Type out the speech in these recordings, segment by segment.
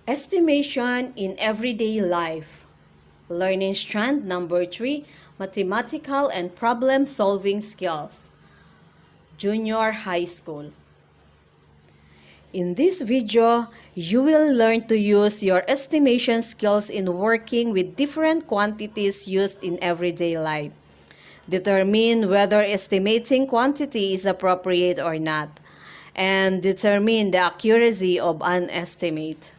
Estimation in everyday life. Learning strand number 3, mathematical and problem solving skills. Junior high school. In this video, you will learn to use your estimation skills in working with different quantities used in everyday life. Determine whether estimating quantity is appropriate or not, and determine the accuracy of an estimate.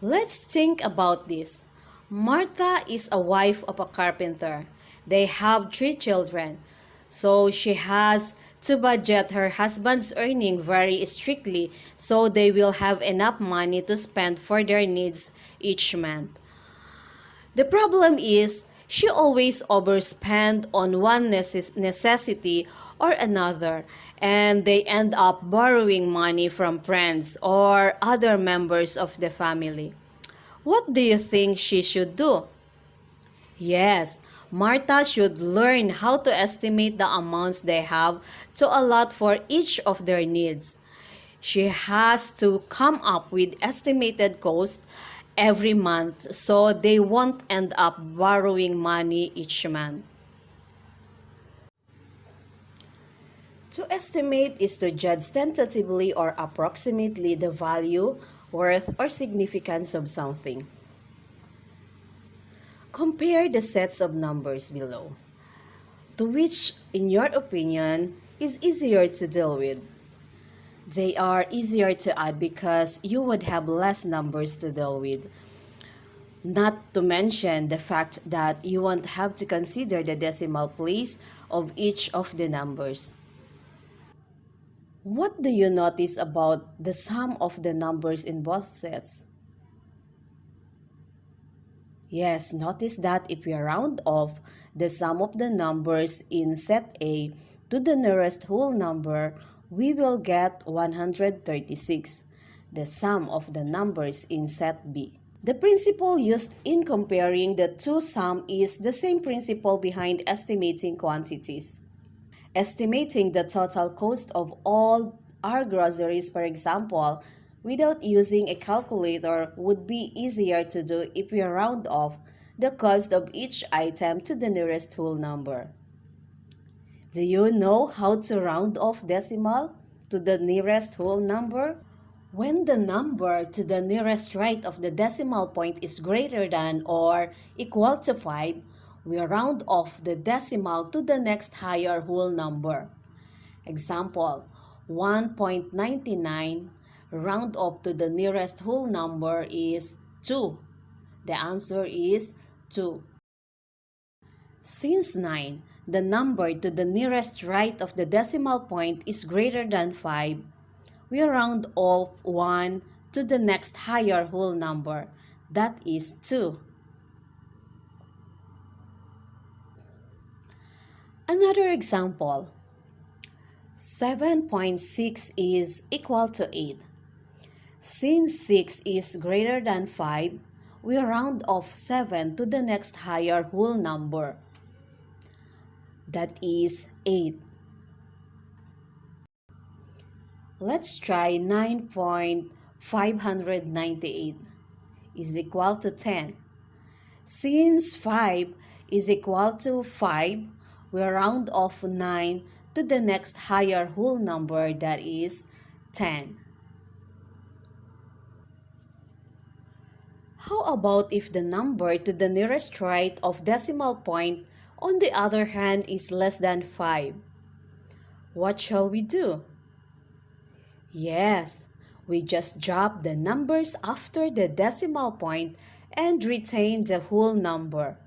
Let's think about this. Martha is a wife of a carpenter. They have 3 children. So she has to budget her husband's earning very strictly so they will have enough money to spend for their needs each month. The problem is she always overspend on one necessity or another, and they end up borrowing money from friends or other members of the family. What do you think she should do? Yes, Martha should learn how to estimate the amounts they have to allot for each of their needs. She has to come up with estimated cost every month so they won't end up borrowing money each month. To estimate is to judge tentatively or approximately the value, worth, or significance of something. Compare the sets of numbers below. To which, in your opinion, is easier to deal with? They are easier to add because you would have less numbers to deal with. Not to mention the fact that you won't have to consider the decimal place of each of the numbers. What do you notice about the sum of the numbers in both sets? Yes, notice that if we round off the sum of the numbers in set A to the nearest whole number, we will get 136, the sum of the numbers in set B. The principle used in comparing the two sums is the same principle behind estimating quantities. Estimating the total cost of all our groceries, for example, without using a calculator would be easier to do if we round off the cost of each item to the nearest whole number. Do you know how to round off decimal to the nearest whole number? When the number to the nearest right of the decimal point is greater than or equal to 5, we round off the decimal to the next higher whole number. Example, 1.99 round off to the nearest whole number is 2. The answer is 2. Since 9, the number to the nearest right of the decimal point is greater than 5, we round off 1 to the next higher whole number, that is 2. Another example, 7.6 is equal to 8. Since 6 is greater than 5, we round off 7 to the next higher whole number, that is 8. Let's try 9.598 is equal to 10. Since 5 is equal to 5, we round off 9 to the next higher whole number, that is 10. How about if the number to the nearest right of decimal point, on the other hand, is less than 5? What shall we do? Yes, we just drop the numbers after the decimal point and retain the whole number.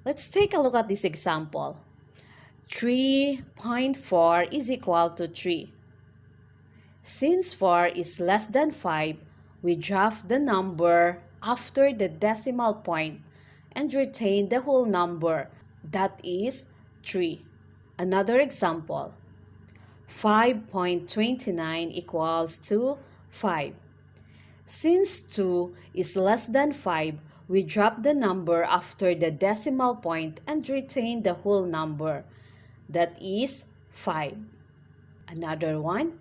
Let's take a look at this example. 3.4 is equal to 3. Since 4 is less than 5, we drop the number after the decimal point and retain the whole number, that is 3. Another example, 5.29 equals to 5. Since 2 is less than 5, we drop the number after the decimal point and retain the whole number, that is 5. Another one,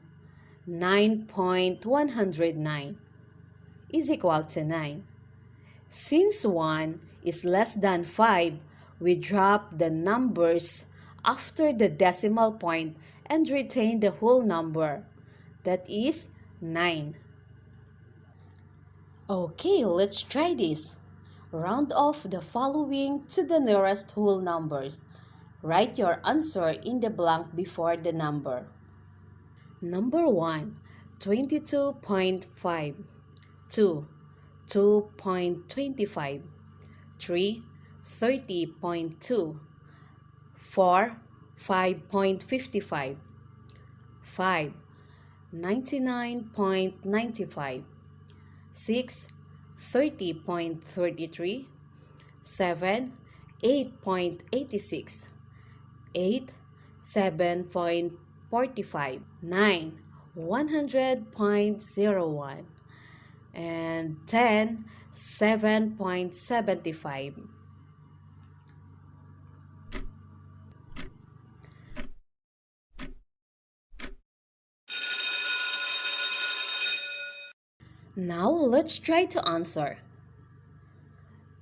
9.109 is equal to 9. Since 1 is less than 5, we drop the numbers after the decimal point and retain the whole number. That is 9. Okay, let's try this. Round off the following to the nearest whole numbers. Write your answer in the blank before the number. Number 1, 22.5. 2, 2.25. 3, 30.2. 4, 5.55. 5, 99.95. 6, 30.33. 7, 8.86. 8, 7.45. 9, 100.01. And 10, 7.75. Now let's try to answer.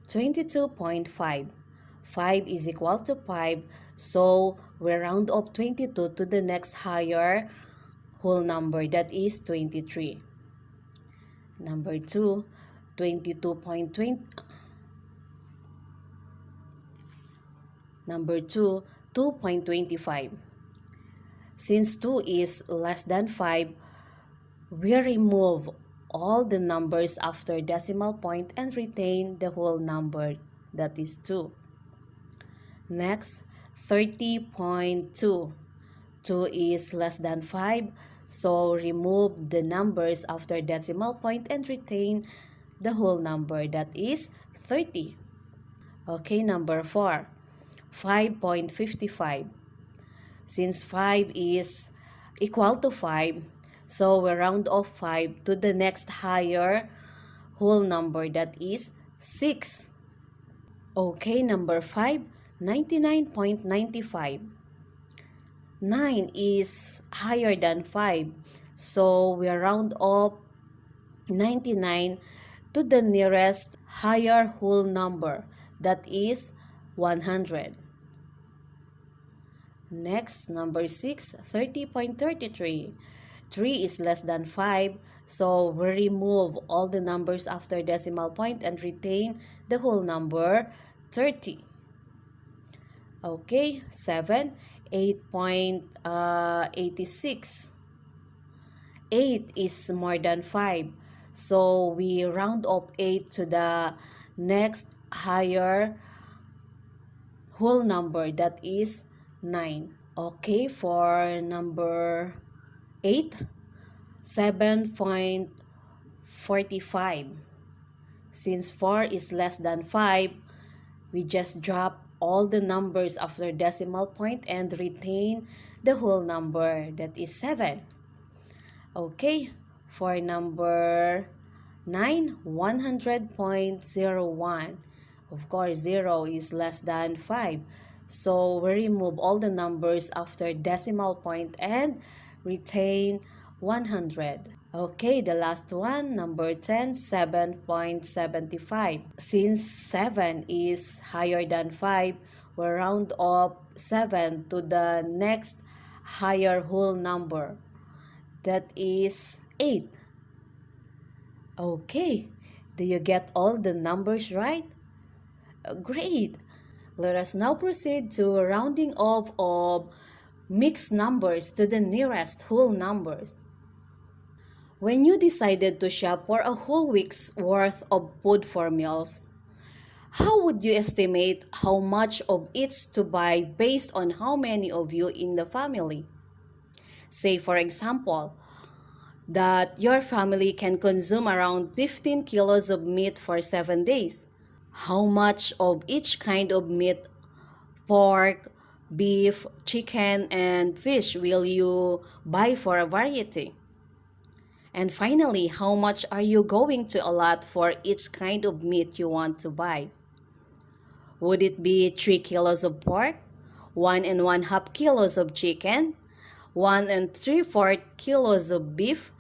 22.5. 5 is equal to 5, so we round up 22 to the next higher whole number, that is 23. Number 2, 22.20. Number 2, 2.25. Since 2 is less than 5, we remove all the numbers after decimal point and retain the whole number, that is 2. Next, 30.2. 2 is less than 5, so remove the numbers after decimal point and retain the whole number, that is 30. Okay, number 4, 5.55. Since 5 is equal to 5, so we round off 5 to the next higher whole number, that is 6. Okay, number 5, 99.95. 9 is higher than 5, so we round off 99 to the nearest higher whole number, that is 100. Next, number 6, 30.33. 3 is less than 5, so we remove all the numbers after decimal point and retain the whole number, 30. Okay, 7, 8.86. 8 is more than 5, so we round up 8 to the next higher whole number, that is 9. Okay, for number 8, 7.45. Since 4 is less than 5, we just drop all the numbers after decimal point and retain the whole number, that is 7. Okay, for number 9, 100.01. Of course, 0 is less than 5. So we remove all the numbers after decimal point and retain 100. Okay, the last one, number 10, 7.75. Since 7 is higher than 5, we round up 7 to the next higher whole number, that is 8. Okay, do you get all the numbers right? Great! Let us now proceed to rounding off of mixed numbers to the nearest whole numbers. When you decided to shop for a whole week's worth of food for meals, how would you estimate how much of each to buy based on how many of you in the family? Say, for example, that your family can consume around 15 kilos of meat for 7 days. How much of each kind of meat, pork, beef, chicken, and fish will you buy for a variety? And finally, how much are you going to allot for each kind of meat you want to buy? Would it be 3 kilos of pork, 1 and 1/2 kilos of chicken, 1 and 3/4 kilos of beef,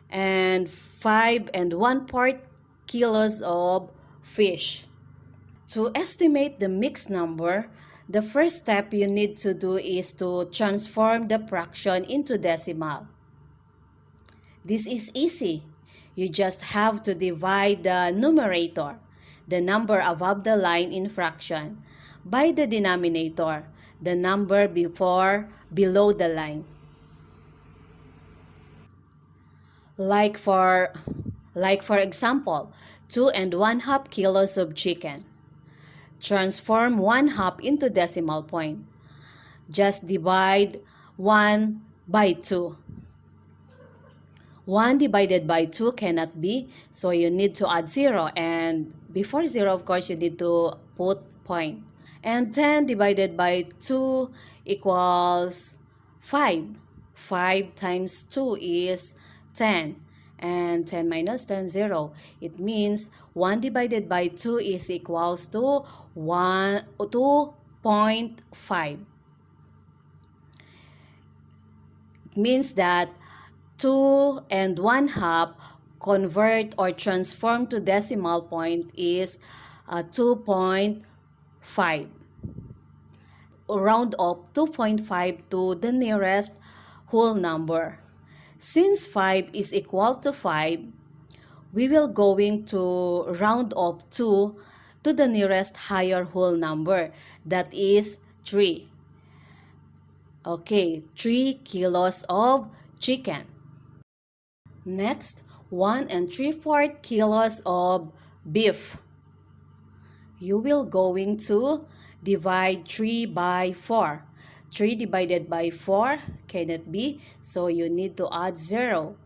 and 5 and 1/4 kilos of fish. To estimate the mixed number, the first step you need to do is to transform the fraction into decimal. This is easy. You just have to divide the numerator, the number above the line in fraction, by the denominator, the number below the line. Like for example, 2 and 1/2 kilos of chicken. Transform 1/2 into decimal point. Just divide 1 by 2. 1 divided by 2 cannot be, so you need to add 0. And before 0, of course, you need to put point. And 10 divided by 2 equals 5. 5 times 2 is 10. And 10 minus 10, 0. It means 1 divided by 2 is equals to 2.5. It means that 2 and 1/2 convert or transform to decimal point is 2.5. Round up 2.5 to the nearest whole number. Since 5 is equal to 5, we will going to round up 2 to the nearest higher whole number, that is 3. Okay, 3 kilos of chicken. Next, 1 and 3/4 kilos of beef. You will going to divide 3 by 4. 3 divided by 4 cannot be, so you need to add 0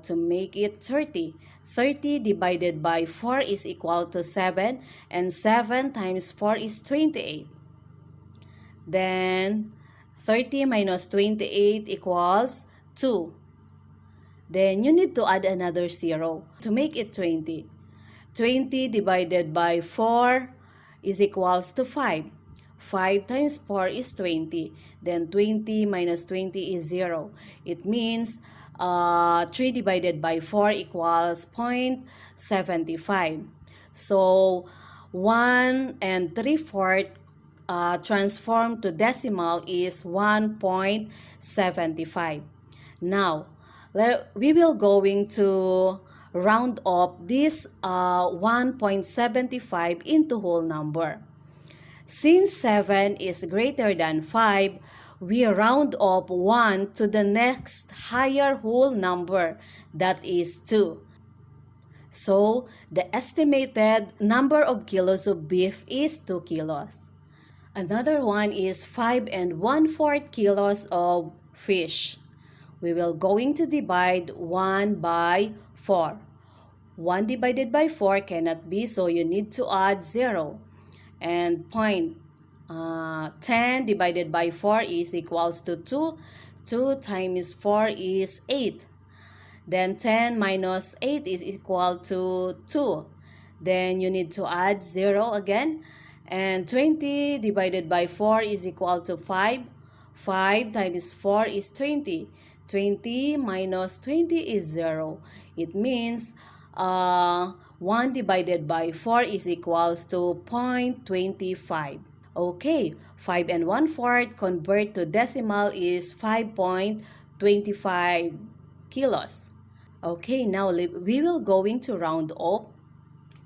to make it 30. 30 divided by 4 is equal to 7, and 7 times 4 is 28. Then 30 minus 28 equals 2. Then you need to add another 0 to make it 20. 20 divided by 4 is equals to 5. 5 times 4 is 20. Then 20 minus 20 is 0. It means 3 divided by 4 equals 0.75. So 1 and 3/4 transformed to decimal is 1.75. Now, we will going to round up this 1.75 into whole number. Since 7 is greater than 5, we round up 1 to the next higher whole number, that is 2. So, the estimated number of kilos of beef is 2 kilos. Another one is 5 and 1/4 kilos of fish. We will going to divide 1 by 4. 1 divided by 4 cannot be, so you need to add 0. And 10 divided by 4 is equals to 2. 2 times 4 is 8. Then 10 minus 8 is equal to 2. Then you need to add 0 again. And 20 divided by 4 is equal to 5. 5 times 4 is 20. 20 minus 20 is 0. It means 1 divided by 4 is equals to 0.25. Okay, 5 and 1/4 convert to decimal is 5.25 kilos. Okay, now we will going to round up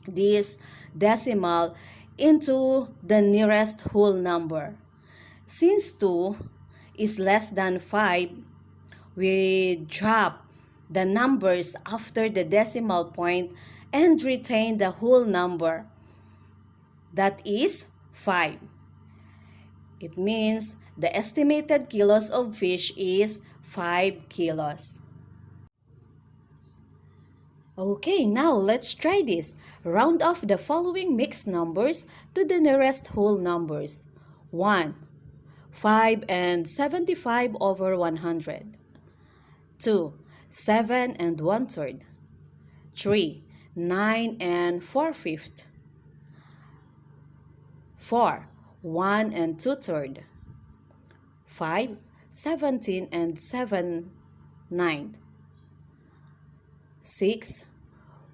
this decimal into the nearest whole number. Since 2 is less than 5, we drop the numbers after the decimal point and retain the whole number. That is 5. It means the estimated kilos of fish is 5 kilos. Okay, now let's try this. Round off the following mixed numbers to the nearest whole numbers. 1. 5 and 75 over 100. 2. 7 and 1/3. 3. 9 and 4/5. 4. 1 and 2/3. 5. 17 and 7 9. 6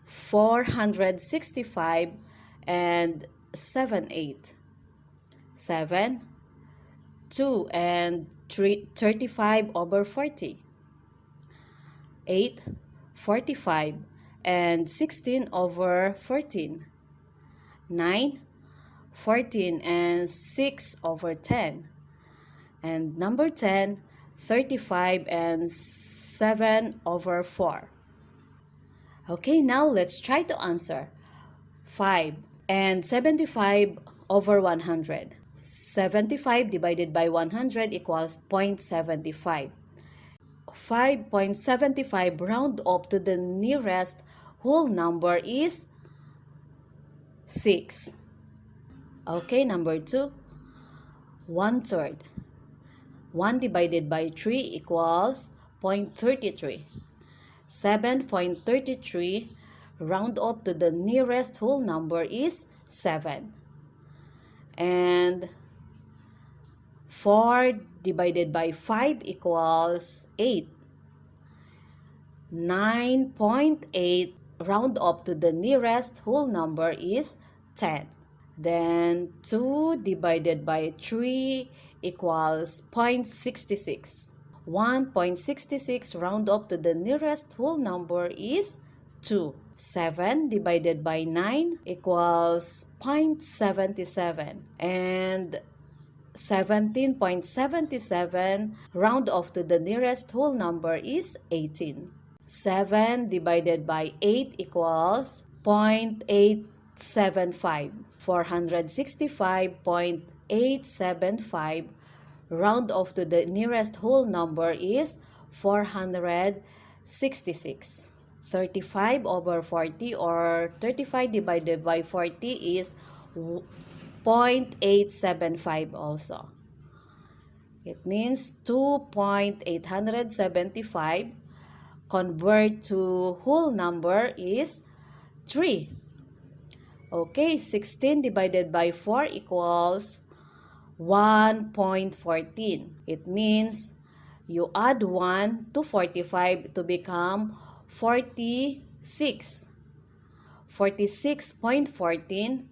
465 and 7 8. 7 2 and 35 over 40. 8 45 and 16 over 14. 9 14 and 6 over 10. And number 10, 35 and 7 over 4. Okay, now let's try to answer. 5 and 75 over 100. 75 divided by 100 equals 0.75. 5.75 round up to the nearest whole number is 6. Okay, number 2, 1/3. 1 divided by 3 equals 0.33. 7.33 round up to the nearest whole number is 7. And 4 divided by 5 equals 8. 9.8 round up to the nearest whole number is 10. Then 2 divided by 3 equals 0.66. 1.66 round up to the nearest whole number is 2. 7 divided by 9 equals 0.77. And 17.77 round off to the nearest whole number is 18. 7 divided by 8 equals 0.875. 465.875 round off to the nearest whole number is 466. 35 over 40 or 35 divided by 40 is 0.875 also. It means 2.875 convert to whole number is 3. Okay, 16 divided by 4 equals 1.14. It means you add 1 to 45 to become 46. 46.14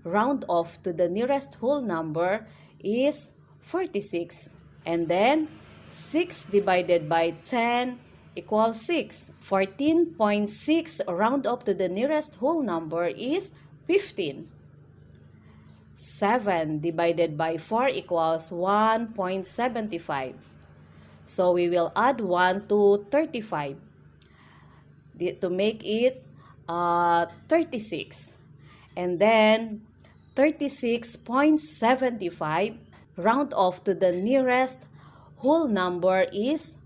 round off to the nearest whole number is 46. And then 6 divided by 10 equals 6. 14.6 round up to the nearest whole number is 15. 7 divided by 4 equals 1.75. So we will add 1 to 35 to make it 36. And then 36.75 round off to the nearest whole number is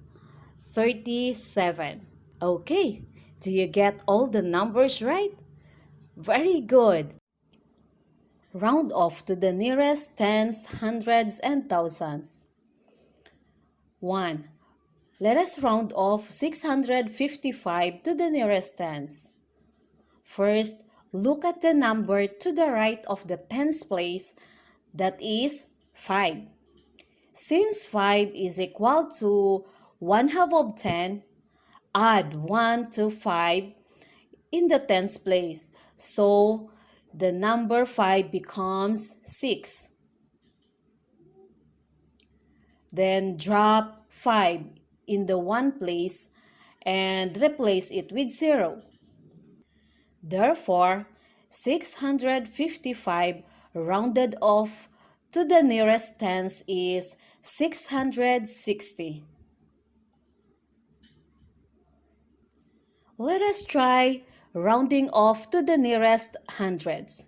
37. Okay, do you get all the numbers right? Very good. Round off to the nearest tens, hundreds, and thousands. 1. Let us round off 655 to the nearest tens. First, look at the number to the right of the tens place, that is 5. Since 5 is equal to 1/2 of 10, add 1 to 5 in the tens place. So, the number 5 becomes 6. Then drop 5 in the 1 place and replace it with 0. Therefore, 655 rounded off to the nearest tens is 660. Let us try rounding off to the nearest hundreds.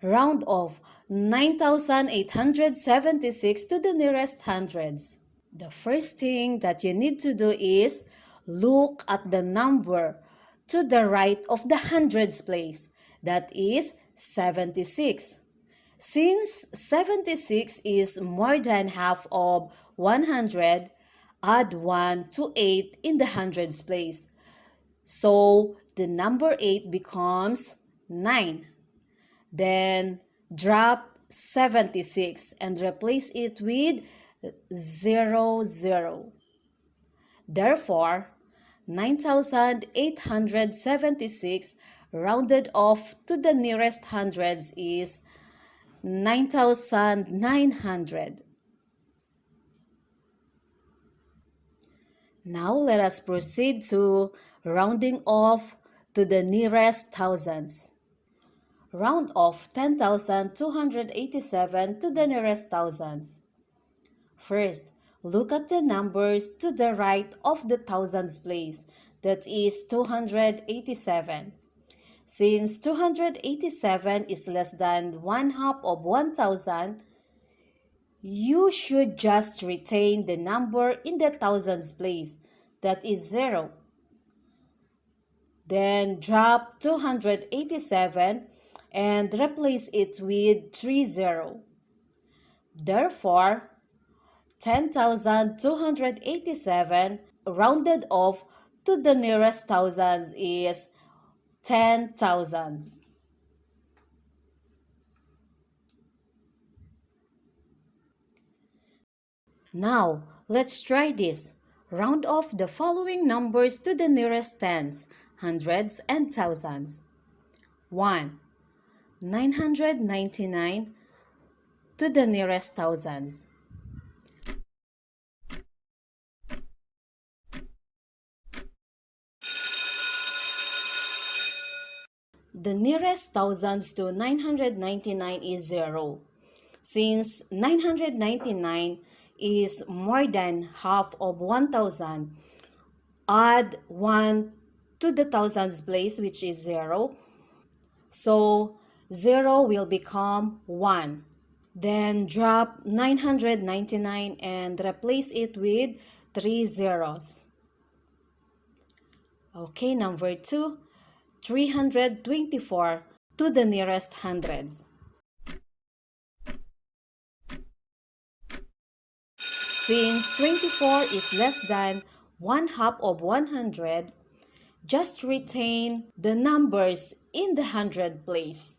Round off 9,876 to the nearest hundreds. The first thing that you need to do is look at the number to the right of the hundreds place. That is 76. Since 76 is more than half of 100, add 1 to 8 in the hundreds place. So the number 8 becomes 9. Then drop 76 and replace it with 00. Therefore, 9,876 rounded off to the nearest hundreds is 9,900. Now let us proceed to rounding off to the nearest thousands. Round off 10,287 to the nearest thousands. First, look at the numbers to the right of the thousands place, that is 287. Since 287 is less than 1/2 of 1,000, you should just retain the number in the thousands place, that is 0. Then drop 287 and replace it with 30. Therefore, 10,287 rounded off to the nearest thousands is 10,000. Now, let's try this. Round off the following numbers to the nearest tens, hundreds, and thousands. 1. 999 to the nearest thousands. The nearest thousands to 999 is 0. Since 999 is more than half of 1,000, add 1 to the thousands place, which is 0. So 0 will become 1. Then drop 999 and replace it with 3 zeros. Okay, number 2, 324 to the nearest hundreds. Since 24 is less than 1/2 of 100, just retain the numbers in the hundred place,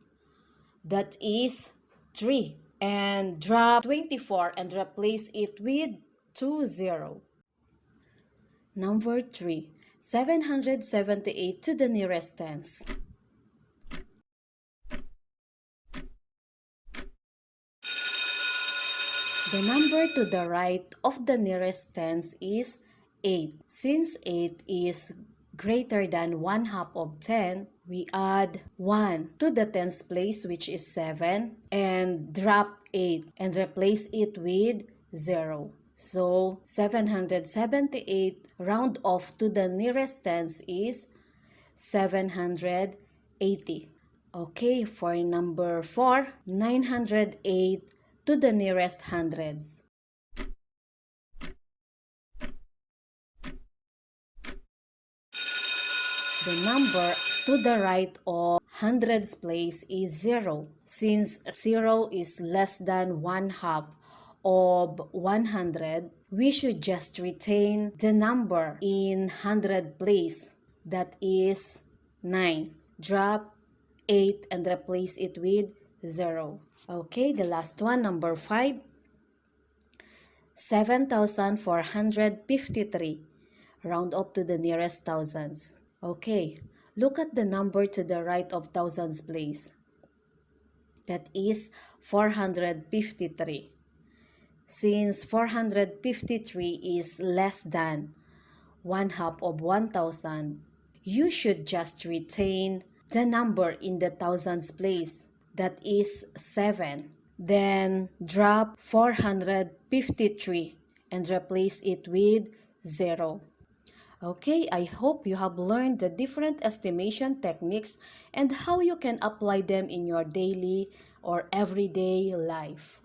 that is 3, and drop 24 and replace it with 20. Number 3, 778 to the nearest tens. The number to the right of the nearest tens is 8. Since 8 is greater than 1/2 of 10, we add 1 to the tens place, which is 7, and drop 8 and replace it with 0. So 778 round off to the nearest tens is 780. Okay, for number 4, 908 to the nearest hundreds. The number to the right of hundreds place is 0. Since 0 is less than 1/2 of 100, we should just retain the number in hundred place, that is 9. Drop 8 and replace it with 0. Okay, the last one, number 5, 7,453. Round up to the nearest thousands. Okay, look at the number to the right of thousands place. That is 453. Since 453 is less than 1/2 of 1,000, you should just retain the number in the thousands place, that is 7. Then drop 453 and replace it with 0. Okay, I hope you have learned the different estimation techniques and how you can apply them in your daily or everyday life.